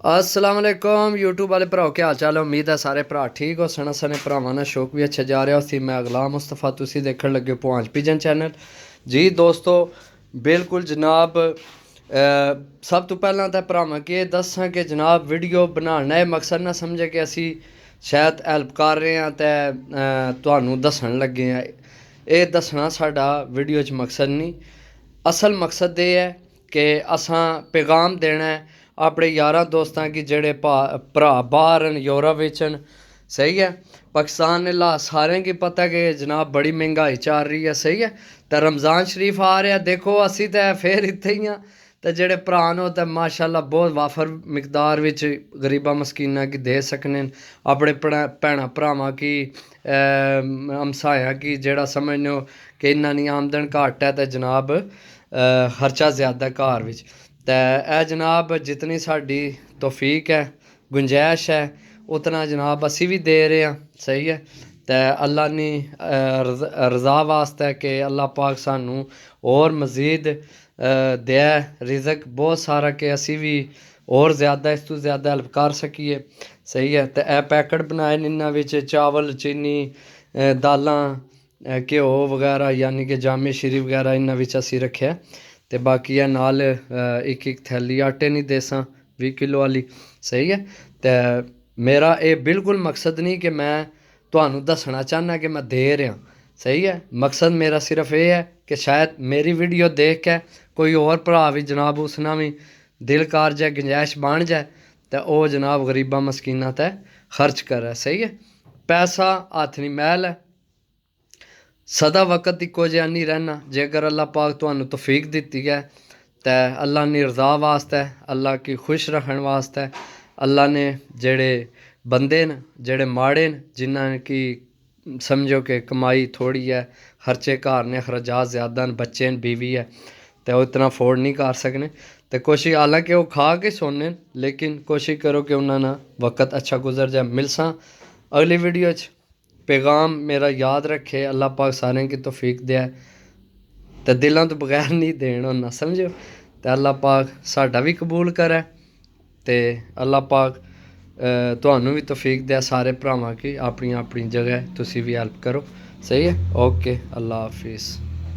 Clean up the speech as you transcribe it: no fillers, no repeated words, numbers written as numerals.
असलामकुम YouTube वाले भराओ क्या हाल चाल है। उम्मीद है सारे भरा ठीक हो। सना सने भरावां दा शौक भी अच्छा जा रहा सी। मैं गुलाम मुस्तफा, तुसी देखण लगे पुहांच पिजन चैनल। जी दोस्तों, बिल्कुल जनाब, सब तो पहला तो भरावां कि दसां कि जनाब वीडियो बनाना मकसद ना समझे कि असी शायद हैल्प कर रहे हैं तो तुहानूं दस्सण लगे हैं। ये दस्सना साडा वीडियो च मकसद नहीं। असल मकसद ये है कि असां पैगाम देना है अपने यारां दोस्तां गी जेह्ड़े भरा बाहर न, यूरोप बिच न। सही है। पाकिस्तान ने ला सारें गी पता है कि जनाब बड़ी महंगाई चल रही है। सही है। तो रमज़ान शरीफ आ रहा, देखो असी तो फिर इत्थे ही हाँ। तो जेह्ड़े भरा न ओह् ते माशाअल्लाह बहुत वाफर मिकदार विच गरीबां मस्कीनां गी दे सकने न। अपने भैनां भरावां गी, हमसायां गी जेह्ड़ा समझने हो कि इन्ना नी आमदन घट्ट है तो जनाब खर्चा ज़्यादा घर बिच। ते एह् जनाब जितनी साडी तौफीक है, गुंजैश है, उतना जनाब असी भी दे रहे हैं। सही है। ते अल्लाह नी रज़ा वास्ते कि अल्लाह पाक सानू और मज़ीद दे रिज़क बहुत सारा कि असी भी और ज़्यादा इस तो ज़्यादा हेल्प कर सकीए। सही है। ते एह् पैकेट बनाए न, इन्हां विच चावल, चीनी, दालां, घ्यो वगैरह यानी कि जामे श्री वगैरह इन्हां विच असी रखेआ। ते बाकी है नाल एक थैली आटे दी देसां 20 किलो वाली। सही है। ते मेरा ये बिल्कुल मकसद नहीं कि मैं तुहानूं दस्सना चाहना कि मैं दे रहा। सही है। मकसद मेरा सिर्फ ये है कि शायद मेरी वीडियो देख के कोई और भरा भी जनाब उसना भी दिल कर जाए, गुंजैश बन जाए तो वह जनाब गरीबां मस्कीनां ते खर्च करे। सही है। पैसा हत्थ नहीं मैल है, सदा वक्त इक्को जेहा नहीं रहना। जेकर अल्लाह पाक तुहानूं तौफीक दित्ती है तो अल्लाह नी रज़ा वास्ते, अल्लाह की खुश रखने वास्ते, अल्लाह ने जेड़े बंदे न जेड़े माड़े न, जिन्हां की समझो कि कमाई थोड़ी है, खर्चे घर ने, अखराजात ज़्यादा न, बच्चे न, बीवी है, तो वो इतना अफोर्ड नहीं कर सकने। तो कोशिश, हालांकि वो खा के सोने, लेकिन कोशिश करो कि उन्होंने वक्त अच्छा गुजर जाए। मिलसां अगली वीडियो च। पैगाम मेरा याद रखे, अल्लाह पाक सारें की तौफीक दे। तो दिलों तो बगैर नहीं देन होना, समझो। तो अल्लाह पाक साडा भी कबूल करे। तो अल्लाह पाक तुहानूं भी तौफीक दे। सारे भरावां की अपनी अपनी जगह तुसी भी हेल्प करो। सही है। ओके, अल्लाह हाफिज़।